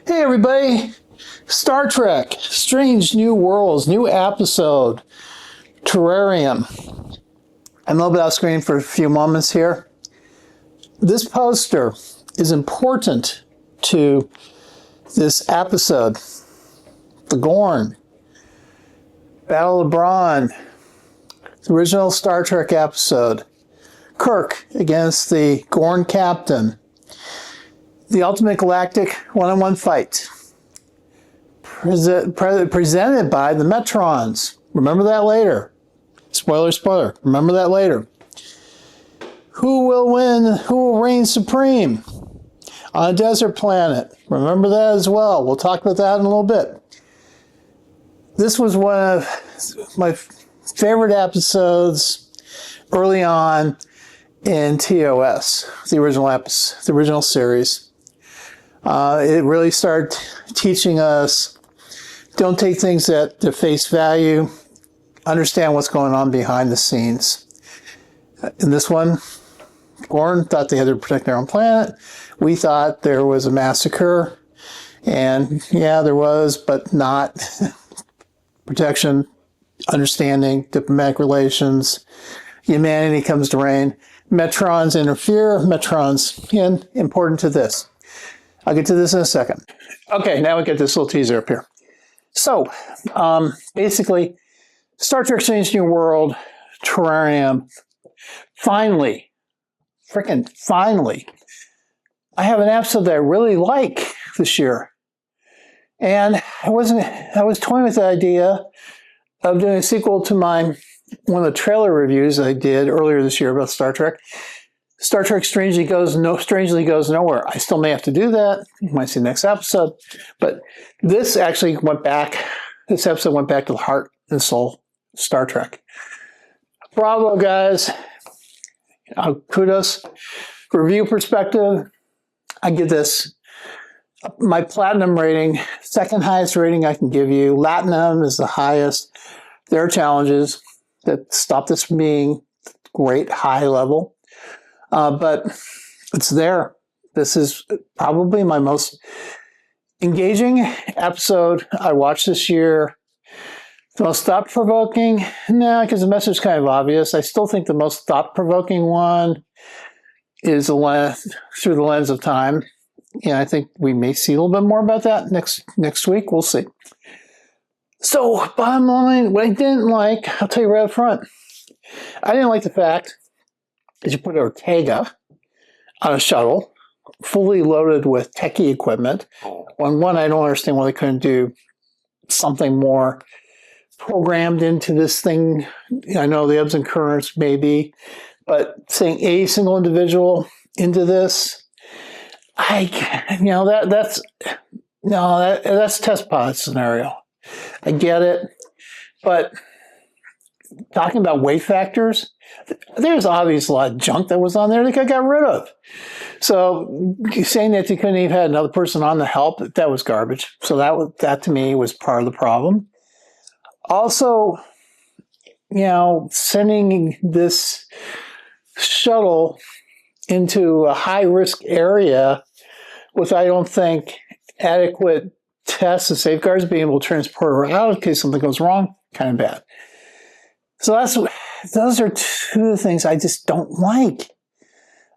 Hey everybody, Star Trek, Strange New Worlds, new episode, Terrarium. I'm a little bit off screen for a few moments here. This poster is important to this episode. The Gorn, Battle of Brawn, the original Star Trek episode. Kirk against the Gorn captain. The ultimate galactic one-on-one fight. Presented by the Metrons. Remember that later. Spoiler, spoiler. Remember that later. Who will win? Who will reign supreme on a desert planet? Remember that as well. We'll talk about that in a little bit. This was one of my favorite episodes early on in TOS, the original series. It really started teaching us, don't take things at their face value, understand what's going on behind the scenes. In this one, Gorn thought they had to protect their own planet. We thought there was a massacre, and yeah, there was, but not protection, understanding, diplomatic relations, humanity comes to reign. Metrons interfere. Metrons, again, important to this. I'll get to this in a second. Okay, now we get this little teaser up here. So, basically, Star Trek Strange New World, Terrarium, finally, freaking finally, I have an episode that I really like this year. And I was toying with the idea of doing a sequel to one of the trailer reviews I did earlier this year about Star Trek. Star Trek Strangely Goes Nowhere. I still may have to do that. You might see the next episode. But this actually went back, this episode went back to the heart and soul of Star Trek. Bravo, guys. Kudos. Review perspective, I give this my platinum rating, second highest rating I can give you. Latinum is the highest. There are challenges that stop this from being great, high level. But it's there. This is probably my most engaging episode I watched this year. The most thought-provoking? No, because the message is kind of obvious. I still think the most thought-provoking one is through the lens of time. Yeah, I think we may see a little bit more about that next week. We'll see. So, bottom line, what I didn't like, I'll tell you right up front. I didn't like the fact that you put Ortega on a shuttle, fully loaded with techie equipment. On one, I don't understand why they couldn't do something more programmed into this thing. I know the ebbs and currents, maybe, but saying a single individual into this, that's test pod scenario. I get it, but talking about weight factors, there's obviously a lot of junk that was on there that got rid of. So saying that you couldn't even have another person on to help, that was garbage. So that to me was part of the problem. Also, sending this shuttle into a high-risk area with, I don't think, adequate tests and safeguards, being able to transport her out in case something goes wrong, kind of bad. So those are two things I just don't like.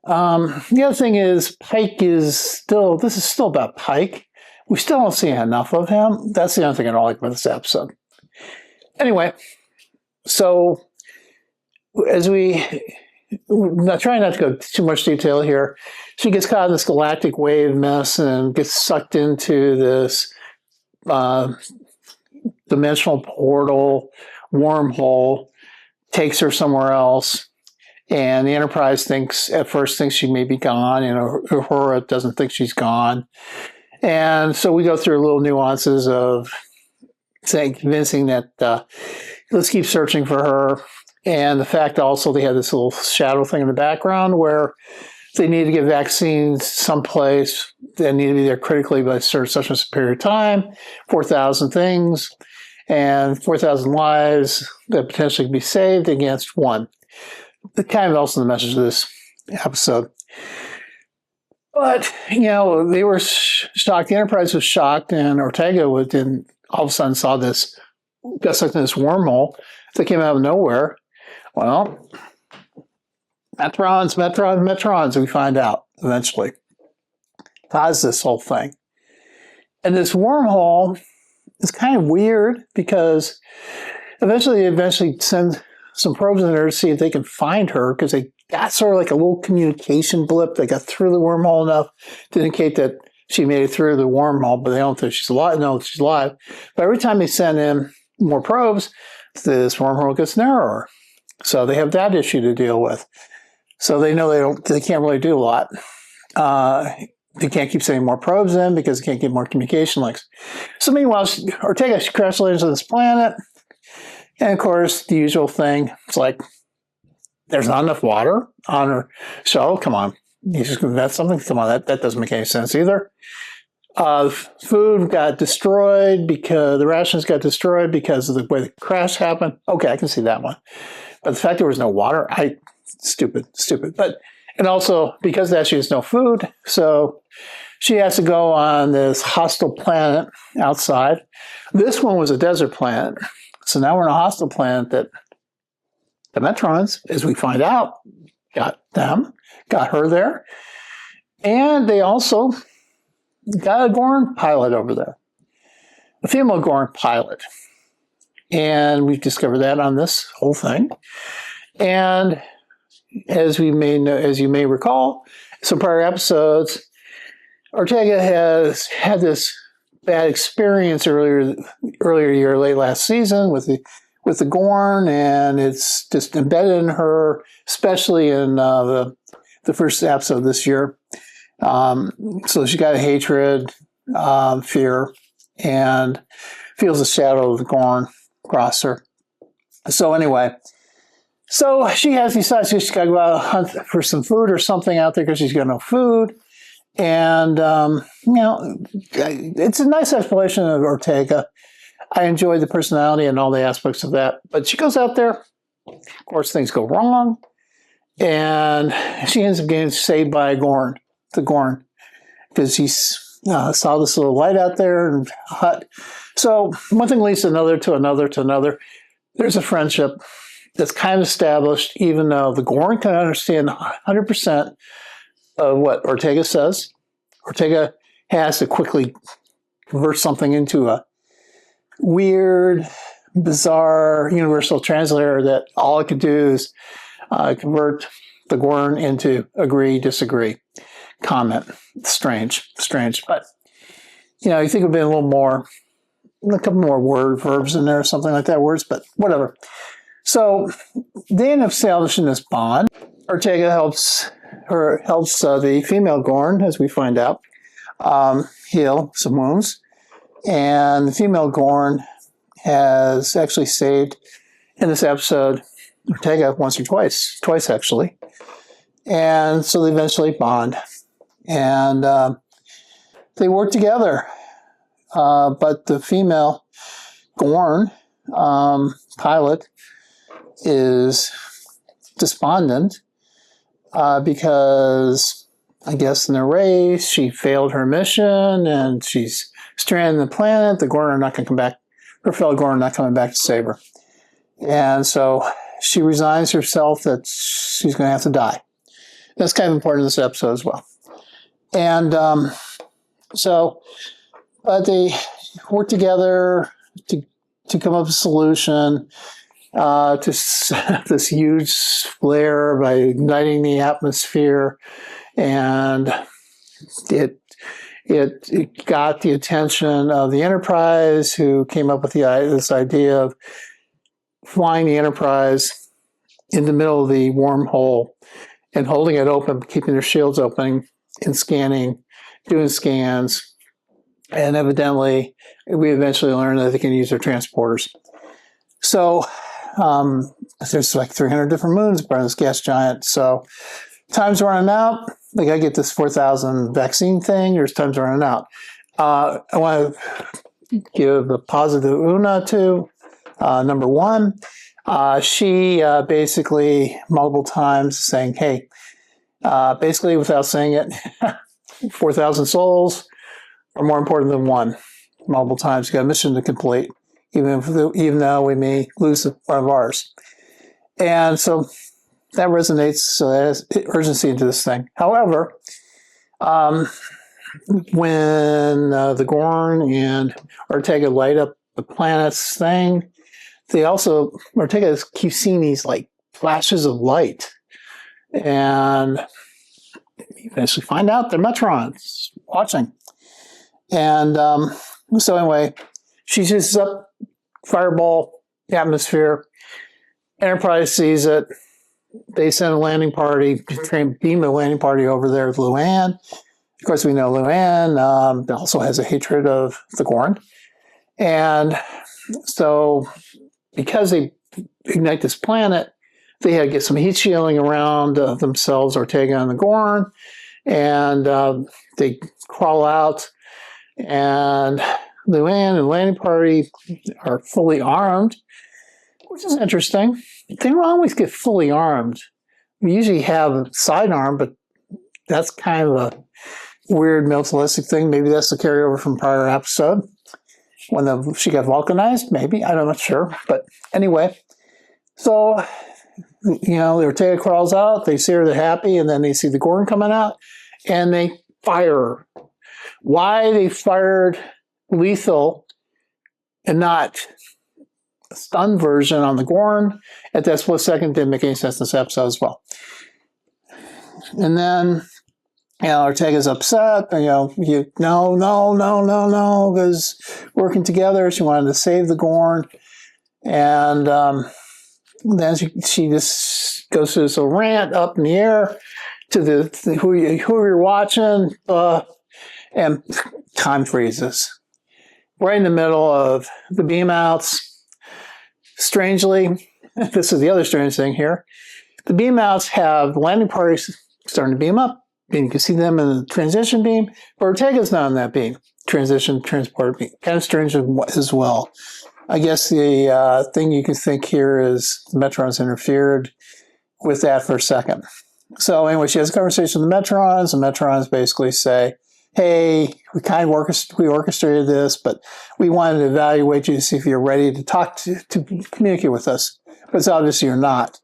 The other thing is Pike this is still about Pike. We still don't see enough of him. That's the other thing I don't like about this episode. Anyway, so not trying not to go too much detail here, she gets caught in this galactic wave mess and gets sucked into this dimensional portal, wormhole, takes her somewhere else, and the Enterprise at first thinks she may be gone, and Uhura doesn't think she's gone. And so we go through little nuances of convincing that let's keep searching for her. And the fact also they had this little shadow thing in the background where they need to get vaccines someplace. They need to be there critically by such a period of time, 4,000 things, and 4,000 lives that potentially could be saved against one. The kind of also the message of this episode. But, they were shocked. The Enterprise was shocked, and Ortega all of a sudden saw got sucked in this wormhole that came out of nowhere. Well, Metrons, we find out eventually. Caused this whole thing. And this wormhole is kind of weird because they send some probes in there to see if they can find her, because they got sort of like a little communication blip. They got through the wormhole enough to indicate that she made it through the wormhole, but they don't think she's alive. No, she's alive. But every time they send in more probes, this wormhole gets narrower. So they have that issue to deal with. So they know they can't really do a lot. They can't keep sending more probes in because they can't get more communication links. So meanwhile, Ortega crash lands on this planet. And of course, the usual thing. It's like, there's not enough water on her shuttle. Come on. He's just going to vet something. Come on, that doesn't make any sense either. Food got destroyed because the rations got destroyed because of the way the crash happened. Okay, I can see that one. But the fact there was no water, stupid. And also, because of that, she has no food. So she has to go on this hostile planet outside. This one was a desert planet. So now we're on a hostile planet that the Metrons, as we find out, got her there. And they also got a Gorn pilot over there, a female Gorn pilot. And we've discovered that on this whole thing. And as you may recall, some prior episodes, Ortega has had this bad experience earlier year, late last season with the Gorn, and it's just embedded in her, especially in the first episode this year. So she got a hatred, fear, and feels the shadow of the Gorn across her. So anyway, she decides she's got to go out and hunt for some food or something out there because she's got no food. And, it's a nice explanation of Ortega. I enjoy the personality and all the aspects of that. But she goes out there. Of course, things go wrong. And she ends up getting saved by the Gorn, because he saw this little light out there and hut. So one thing leads to another. There's a friendship that's kind of established, even though the Gorn can understand 100% of what Ortega says. Ortega has to quickly convert something into a weird, bizarre universal translator that all it could do is convert the Gorn into agree, disagree, comment. Strange. But, you think it would be a couple more verbs in there or something like that, words, but whatever. So they end up establishing this bond. Ortega helps the female Gorn, as we find out, heal some wounds. And the female Gorn has actually saved, in this episode, Ortega once or twice actually. And so they eventually bond. And they work together. But the female Gorn pilot is despondent because I guess in the race she failed her mission and she's stranded on the planet. The Gorn are not going to come back. Her fellow Gorn are not coming back to save her. And so she resigns herself that she's going to have to die. That's kind of important in this episode as well. And but they work together to come up with a solution to this huge flare by igniting the atmosphere, and it got the attention of the Enterprise, who came up with this idea of flying the Enterprise in the middle of the wormhole and holding it open, keeping their shields open and scanning, doing scans. And evidently, we eventually learned that they can use their transporters. So there's like 300 different moons by this gas giant. So time's running out. They got to get this 4,000 vaccine thing. There's time's running out. I want to give a positive Una to number one. She basically multiple times saying, hey, basically without saying it, 4,000 souls are more important than one. Multiple times, you got a mission to complete, even though we may lose one of ours. And so that resonates. So there's urgency into this thing. However, when the Gorn and Ortega light up the planet's thing, Ortega keeps seeing these like flashes of light, and you eventually find out they're Metrons watching. And so anyway, she shoots up fireball atmosphere. Enterprise sees it. They send a landing party, beam a landing party over there with Luann. Of course, we know Luann also has a hatred of the Gorn. And so because they ignite this planet, they had to get some heat shielding around themselves, Ortega and the Gorn. And they crawl out. And Luann and landing party are fully armed, which is interesting. They don't always get fully armed. We usually have a sidearm, but that's kind of a weird militaristic thing. Maybe that's the carryover from prior episode when she got vulcanized. Maybe, I'm not sure. But anyway, so Ortega crawls out. They see her, they're happy, and then they see the Gorn coming out, and they fire her. Why they fired lethal and not a stun version on the Gorn at that split second didn't make any sense in this episode as well. And then, Ortega's upset. No, because working together, she wanted to save the Gorn. And then she just goes through this little rant up in the air to who you're watching, and time freezes. Right in the middle of the beam outs. Strangely, this is the other strange thing here. The beam outs have landing parties starting to beam up, and you can see them in the transition beam, but Ortega's not in that beam. Transport beam. Kind of strange as well. I guess the thing you can think here is the Metrons interfered with that for a second. So anyway, she has a conversation with the Metrons, and Metrons basically say, hey, we kind of orchestrated this, but we wanted to evaluate you to see if you're ready to talk to communicate with us. But it's obvious you're not.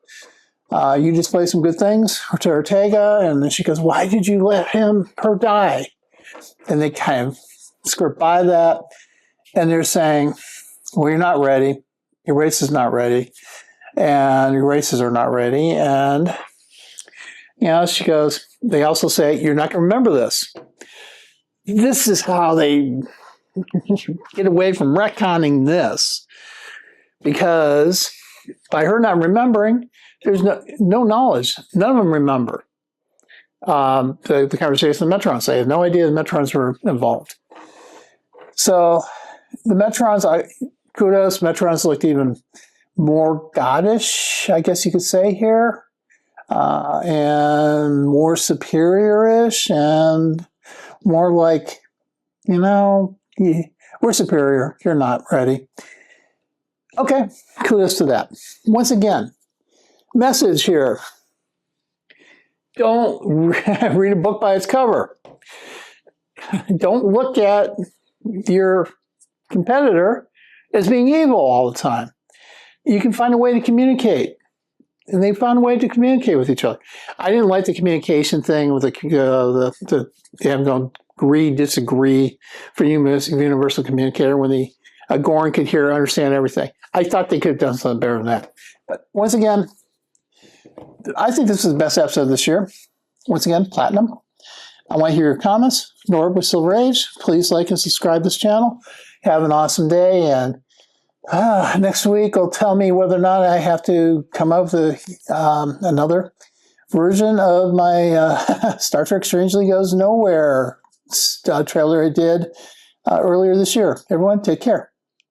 You displayed some good things to Ortega, and then she goes, why did you let her die? And they kind of skirt by that, and they're saying, well, you're not ready. Your race is not ready, and your races are not ready. And, she goes, they also say, you're not going to remember this. This is how they get away from retconning this, because by her not remembering, there's no knowledge. None of them remember the conversation with the Metrons. They have no idea the Metrons were involved. So the Metrons, kudos, Metrons looked even more goddish, I guess you could say here, and more superior-ish, and more like, we're superior. You're not ready. Okay, kudos to that. Once again, message here. Don't read a book by its cover. Don't look at your competitor as being evil all the time. You can find a way to communicate. And they found a way to communicate with each other. I didn't like the communication thing with the agree, disagree for universal communicator when the Gorn could hear and understand everything. I thought they could have done something better than that. But once again, I think this is the best episode this year. Once again, Platinum. I want to hear your comments. Norb with Silver Age. Please like and subscribe to this channel. Have an awesome day, and next week will tell me whether or not I have to come up with another version of my Star Trek Strangely Goes Nowhere trailer I did earlier this year. Everyone, take care.